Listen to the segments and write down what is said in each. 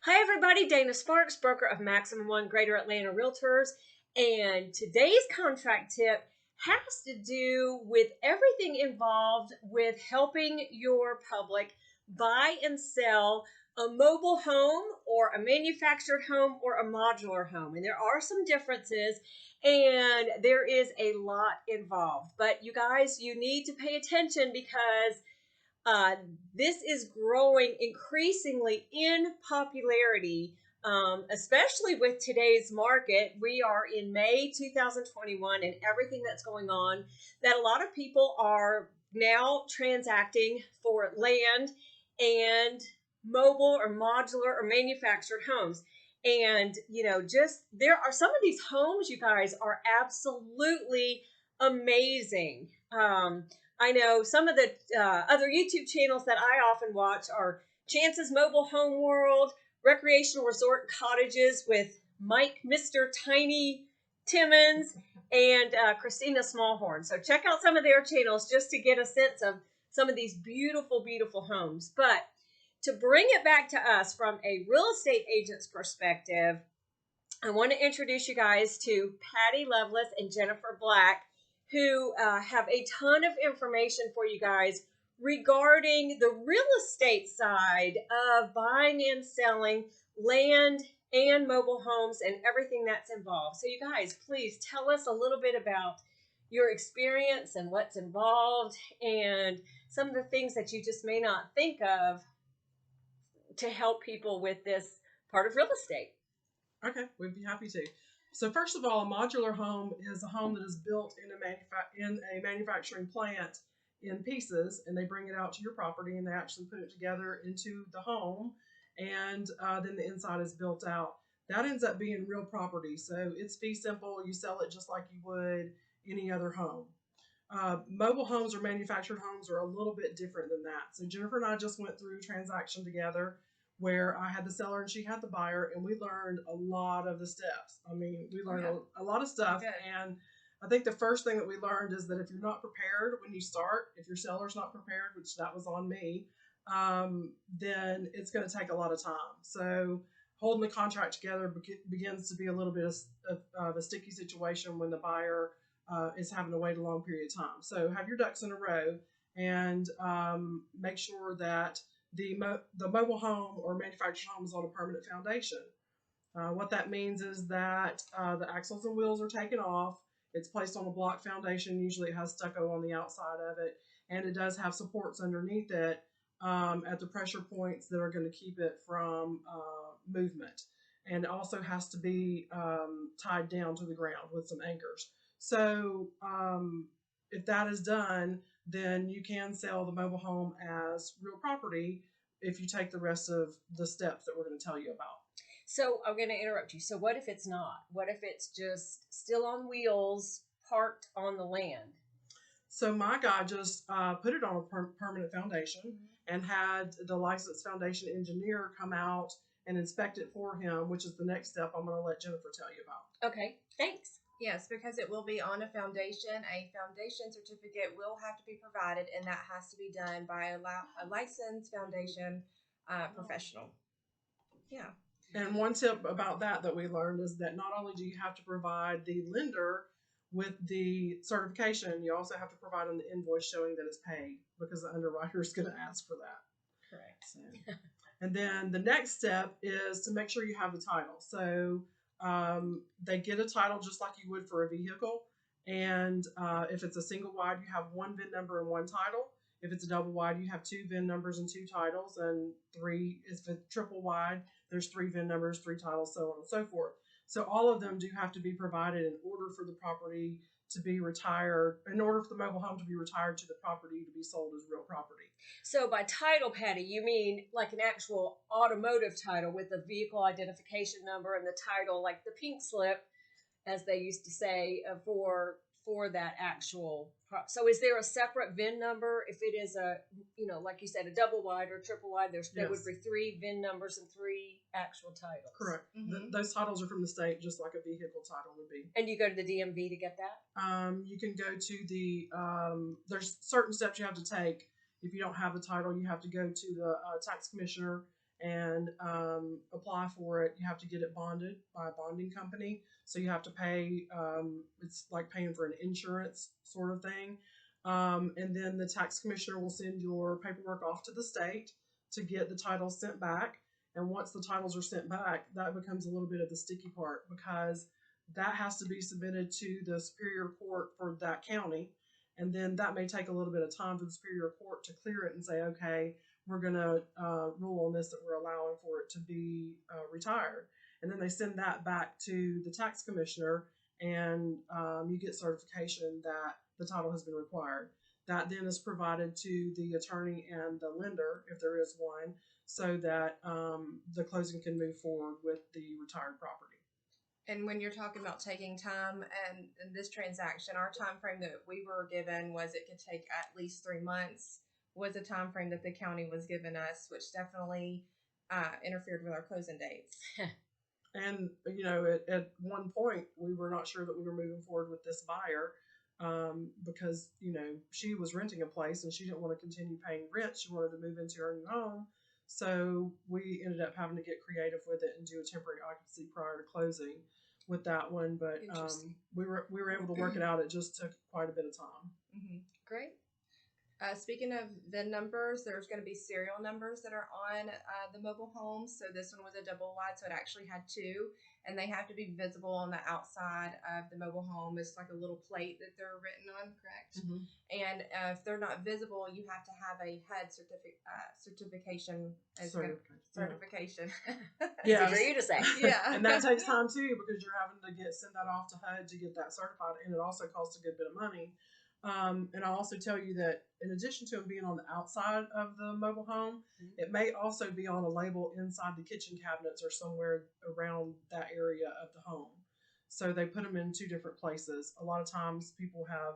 Hi everybody, Dana Sparks, broker of Maximum One Greater Atlanta Realtors, and today's contract tip has to do with everything involved with helping your public buy and sell a mobile home or a manufactured home or a modular home. And there are some differences and there is a lot involved. But you guys, you need to pay attention because this is growing increasingly in popularity, especially with today's market. We are in May 2021 and everything that's going on, that a lot of people are now transacting for land and mobile or modular or manufactured homes. And, just there are some of these homes, you guys, are absolutely amazing. I know some of the other YouTube channels that I often watch are Chance's Mobile Home World, Recreational Resort Cottages with Mike, Mr. Tiny Timmons, and Christina Smallhorn. So check out some of their channels just to get a sense of some of these beautiful, beautiful homes. But to bring it back to us from a real estate agent's perspective, I want to introduce you guys to Patti Loveless and Jennifer Black, who have a ton of information for you guys regarding the real estate side of buying and selling land and mobile homes and everything that's involved. So you guys, please tell us a little bit about your experience and what's involved and some of the things that you just may not think of to help people with this part of real estate. Okay, we'd be happy to. So first of all, a modular home is a home that is built in a manufacturing plant in pieces, and they bring it out to your property and they actually put it together into the home, and then the inside is built out. That ends up being real property, so it's fee simple. You sell it just like you would any other home. Mobile homes or manufactured homes are a little bit different than that. So Jennifer and I just went through a transaction together where I had the seller and she had the buyer, and we learned a lot of the steps. I mean, we learned a lot of stuff. Okay. And I think the first thing that we learned is that if you're not prepared when you start, if your seller's not prepared, which that was on me, then it's going to take a lot of time. So holding the contract together begins to be a little bit of a sticky situation when the buyer is having to wait a long period of time. So have your ducks in a row and make sure that the mobile home or manufactured home is on a permanent foundation. What that means is that the axles and wheels are taken off. It's placed on a block foundation. Usually it has stucco on the outside of it, and it does have supports underneath it at the pressure points that are going to keep it from movement. And it also has to be tied down to the ground with some anchors. So if that is done, then you can sell the mobile home as real property if you take the rest of the steps that we're going to tell you about. So I'm going to interrupt you. So what if it's not? What if it's just still on wheels, parked on the land? So my guy just put it on a permanent foundation and had the licensed foundation engineer come out and inspect it for him, which is the next step I'm going to let Jennifer tell you about. Okay, thanks. Yes, because it will be on a foundation. A foundation certificate will have to be provided, and that has to be done by a licensed foundation professional. Yeah. And one tip about that we learned is that not only do you have to provide the lender with the certification, you also have to provide them the invoice showing that it's paid, because the underwriter is going to ask for that. Correct. So, and then the next step is to make sure you have the title. So they get a title just like you would for a vehicle. And if it's a single wide, you have one VIN number and one title. If it's a double wide, you have two VIN numbers and two titles, and three. If it's triple wide, there's three VIN numbers, three titles, so on and so forth. So all of them do have to be provided in order for the property to be retired, in order for the mobile home to be retired to the property to be sold as real property. So by title, Patti, you mean like an actual automotive title with the vehicle identification number and the title, like the pink slip, as they used to say, for that actual. So is there a separate VIN number if it is a, like you said, a double wide or triple wide? There would be three VIN numbers and three actual titles. Correct. Mm-hmm. Those titles are from the state, just like a vehicle title would be. And you go to the DMV to get that? You can go to the, there's certain steps you have to take. If you don't have the title, you have to go to the tax commissioner and apply for it. You have to get it bonded by a bonding company. So you have to pay, it's like paying for an insurance sort of thing. And then the tax commissioner will send your paperwork off to the state to get the titles sent back. And once the titles are sent back, that becomes a little bit of the sticky part, because that has to be submitted to the Superior Court for that county. And then that may take a little bit of time for the Superior Court to clear it and say, okay, we're going to rule on this, that we're allowing for it to be retired. And then they send that back to the tax commissioner, and you get certification that the title has been required. That then is provided to the attorney and the lender, if there is one, so that the closing can move forward with the retired property. And when you're talking about taking time, and in this transaction, our time frame that we were given was it could take at least 3 months, was a time frame that the county was giving us, which definitely interfered with our closing dates. And, at one point, we were not sure that we were moving forward with this buyer because, she was renting a place and she didn't want to continue paying rent. She wanted to move into her new home. So we ended up having to get creative with it and do a temporary occupancy prior to closing with that one. But we were able to work it out. It just took quite a bit of time. Mm-hmm. Great. Speaking of VIN numbers, there's going to be serial numbers that are on the mobile home. So this one was a double wide, so it actually had 2, and they have to be visible on the outside of the mobile home. It's like a little plate that they're written on, correct? Mm-hmm. And if they're not visible, you have to have a HUD certification. Certification. Yeah, for you to say. Yeah, and that takes time too, because you're having to send that off to HUD to get that certified, and it also costs a good bit of money. And I'll also tell you that in addition to it being on the outside of the mobile home, it may also be on a label inside the kitchen cabinets or somewhere around that area of the home. So they put them in 2 different places. A lot of times people have,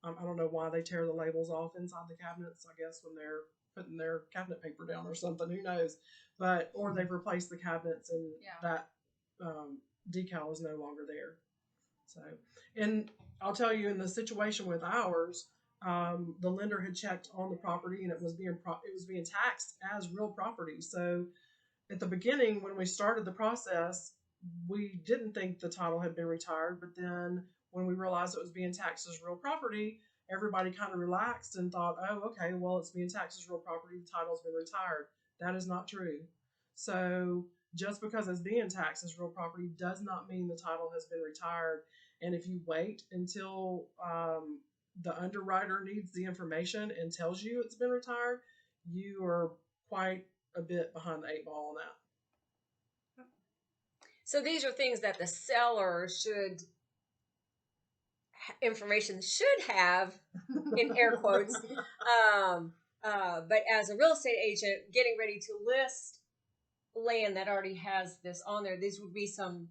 I don't know why they tear the labels off inside the cabinets, I guess when they're putting their cabinet paper down or something, who knows. But, or they've replaced the cabinets and that decal is no longer there. So, and I'll tell you, in the situation with ours, the lender had checked on the property and it was being taxed as real property. So at the beginning, when we started the process, we didn't think the title had been retired, but then when we realized it was being taxed as real property, everybody kind of relaxed and thought, oh, okay, well, it's being taxed as real property, the title's been retired. That is not true. So just because it's being taxed as real property does not mean the title has been retired. And if you wait until the underwriter needs the information and tells you it's been retired, you are quite a bit behind the 8 ball on that. So these are things that the seller information should have, in air quotes. But as a real estate agent getting ready to list land that already has this on there, these would be some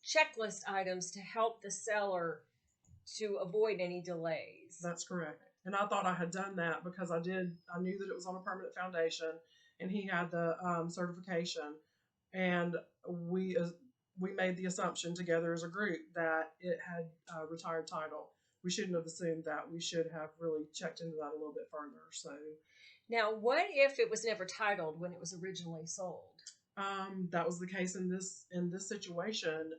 checklist items to help the seller to avoid any delays. That's correct. And I thought I had done that because I knew that it was on a permanent foundation and he had the certification, and we made the assumption together as a group that it had retired title. We shouldn't have assumed that. We should have really checked into that a little bit further. So now, what if it was never titled when it was originally sold? That was the case in this situation.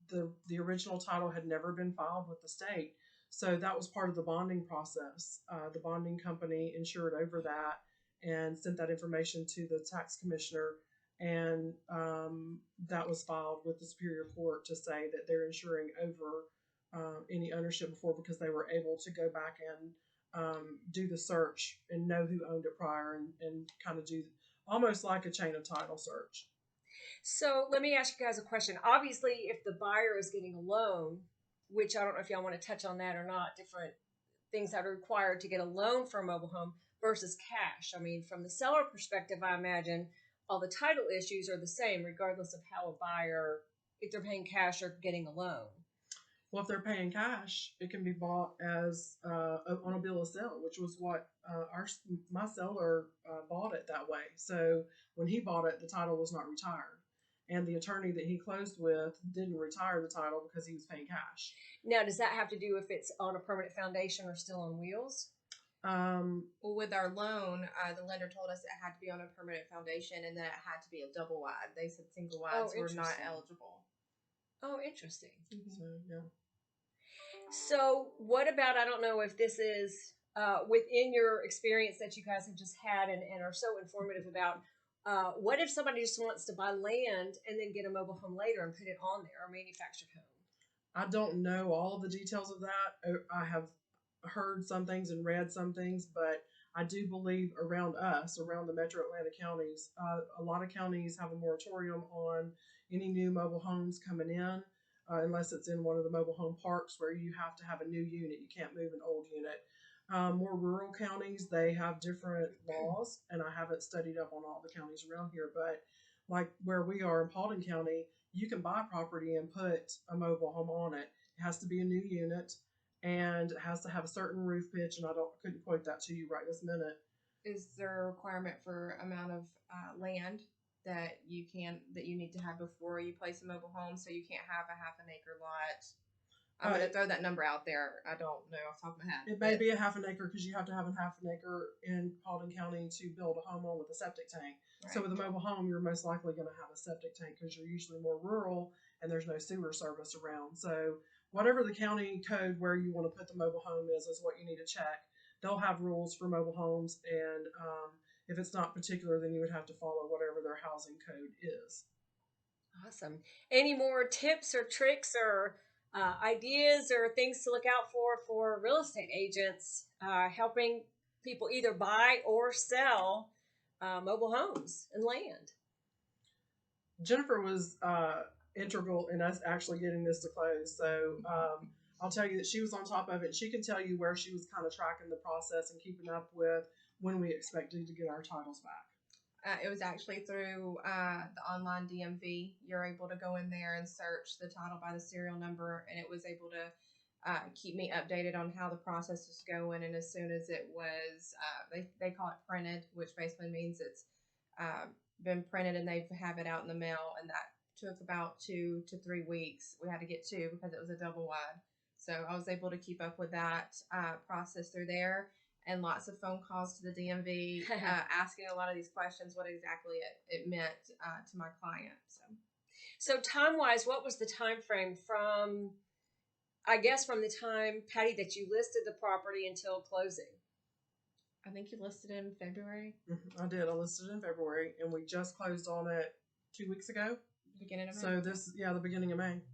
The original title had never been filed with the state, so that was part of the bonding process. The bonding company insured over that and sent that information to the tax commissioner, and that was filed with the Superior Court to say that they're insuring over any ownership before, because they were able to go back and do the search and know who owned it prior, and kind of do almost like a chain of title search. So let me ask you guys a question. Obviously, if the buyer is getting a loan, which I don't know if y'all want to touch on that or not, different things that are required to get a loan for a mobile home versus cash. I mean, from the seller perspective, I imagine all the title issues are the same, regardless of how a buyer, if they're paying cash or getting a loan. Well, if they're paying cash, it can be bought as on a bill of sale, which was what my seller bought it that way. So when he bought it, the title was not retired, and the attorney that he closed with didn't retire the title because he was paying cash. Now, does that have to do if it's on a permanent foundation or still on wheels? Well, with our loan, the lender told us it had to be on a permanent foundation and that it had to be a double wide. They said single wides were not interesting. eligible. Oh, interesting. So yeah. So, what about, I don't know if this is within your experience that you guys have just had and are so informative about, what if somebody just wants to buy land and then get a mobile home later and put it on there, or manufactured home? I don't know all of the details of that. I have heard some things and read some things, but I do believe around us, around the metro Atlanta counties, a lot of counties have a moratorium on any new mobile homes coming in, unless it's in one of the mobile home parks where you have to have a new unit. You can't move an old unit. More rural counties, they have different laws, and I haven't studied up on all the counties around here, but like where we are in Paulding County, you can buy property and put a mobile home on it. It has to be a new unit and it has to have a certain roof pitch, and couldn't quote that to you right this minute. Is there a requirement for amount of land that you need to have before you place a mobile home? So you can't have a half an acre lot. I'm going to throw that number out there. I don't know off the top of my head. It may be a half an acre because you have to have a half an acre in Paulding County to build a home on with a septic tank. Right. So with a mobile home, you're most likely going to have a septic tank because you're usually more rural and there's no sewer service around. So whatever the county code where you want to put the mobile home is what you need to check. They'll have rules for mobile homes, and if it's not particular, then you would have to follow whatever their housing code is. Awesome. Any more tips or tricks or ideas or things to look out for real estate agents helping people either buy or sell mobile homes and land? Jennifer was integral in us actually getting this to close. So I'll tell you that she was on top of it. She can tell you where she was kind of tracking the process and keeping up with when we expected to get our titles back. It was actually through the online DMV. You're able to go in there and search the title by the serial number, and it was able to keep me updated on how the process was going. And as soon as it was, they call it printed, which basically means it's been printed and they have it out in the mail, and that took about 2 to 3 weeks. We had to get 2 because it was a double wide. So I was able to keep up with that process through there. And lots of phone calls to the DMV, asking a lot of these questions, what exactly it meant to my client. So time-wise, what was the time frame from, I guess, from the time, Patti, that you listed the property until closing? I think you listed it in February. I did. I listed it in February, and we just closed on it 2 weeks ago. Beginning of May. So the beginning of May.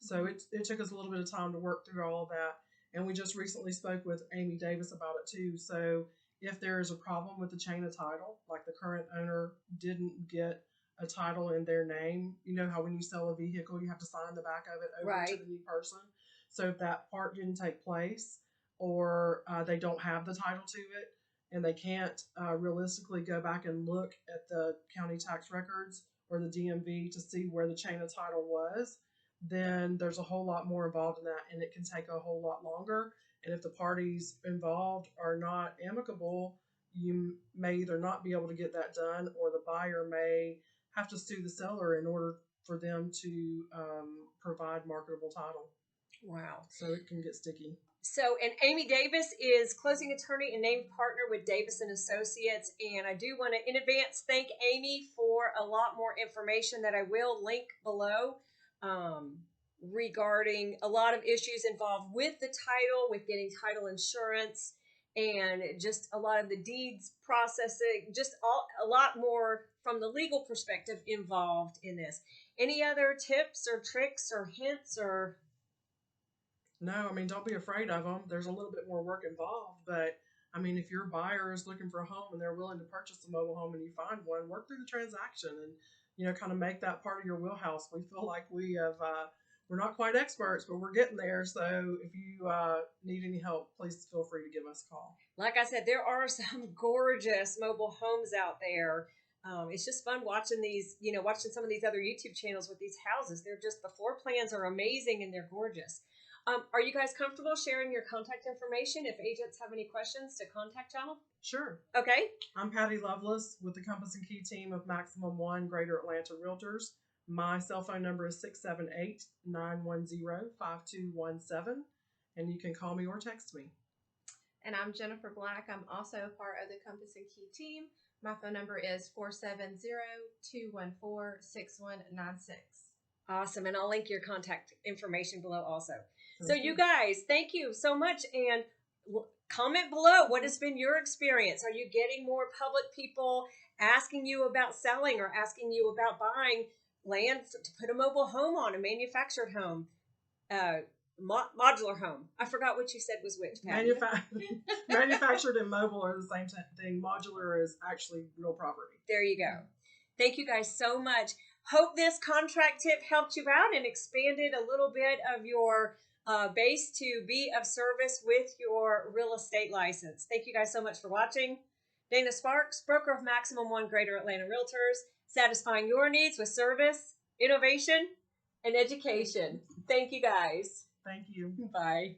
So it took us a little bit of time to work through all of that. And we just recently spoke with ADavis about it too. So if there is a problem with the chain of title, like the current owner didn't get a title in their name, you know how when you sell a vehicle, you have to sign the back of it over to the new person. So if that part didn't take place, or they don't have the title to it, and they can't realistically go back and look at the county tax records or the DMV to see where the chain of title was, then there's a whole lot more involved in that, and it can take a whole lot longer. And if the parties involved are not amicable, you may either not be able to get that done, or the buyer may have to sue the seller in order for them to provide marketable title. Wow. So it can get sticky. So, and ADavis is closing attorney and named partner with Davis and Associates. And I do want to, in advance, thank Amee for a lot more information that I will link below regarding a lot of issues involved with the title, with getting title insurance, and just a lot of the deeds processing, just a lot more from the legal perspective involved in this. Any other tips or tricks or hints or... No, I mean, don't be afraid of them. There's a little bit more work involved, but I mean, if your buyer is looking for a home and they're willing to purchase a mobile home and you find one, work through the transaction and, kind of make that part of your wheelhouse. We feel like we have, we're not quite experts, but we're getting there. So if you need any help, please feel free to give us a call. Like I said, there are some gorgeous mobile homes out there. It's just fun watching these, watching some of these other YouTube channels with these houses. They're just, the floor plans are amazing and they're gorgeous. Are you guys comfortable sharing your contact information if agents have any questions to contact y'all? Sure. Okay. I'm Patti Loveless with the Compass and Key team of Maximum One Greater Atlanta Realtors. My cell phone number is 678-910-5217, and you can call me or text me. And I'm Jennifer Black. I'm also a part of the Compass and Key team. My phone number is 470-214-6196. Awesome. And I'll link your contact information below also. So you guys, thank you so much. And comment below, what has been your experience? Are you getting more public people asking you about selling or asking you about buying land to put a mobile home on, a manufactured home, modular home? I forgot what you said was which, Patti. Manufactured and mobile are the same thing. Modular is actually real property. There you go. Thank you guys so much. Hope this contract tip helped you out and expanded a little bit of your base to be of service with your real estate license. Thank you guys so much for watching. Dana Sparks, broker of Maximum One Greater Atlanta Realtors, satisfying your needs with service, innovation, and education. Thank you guys. Thank you. Bye.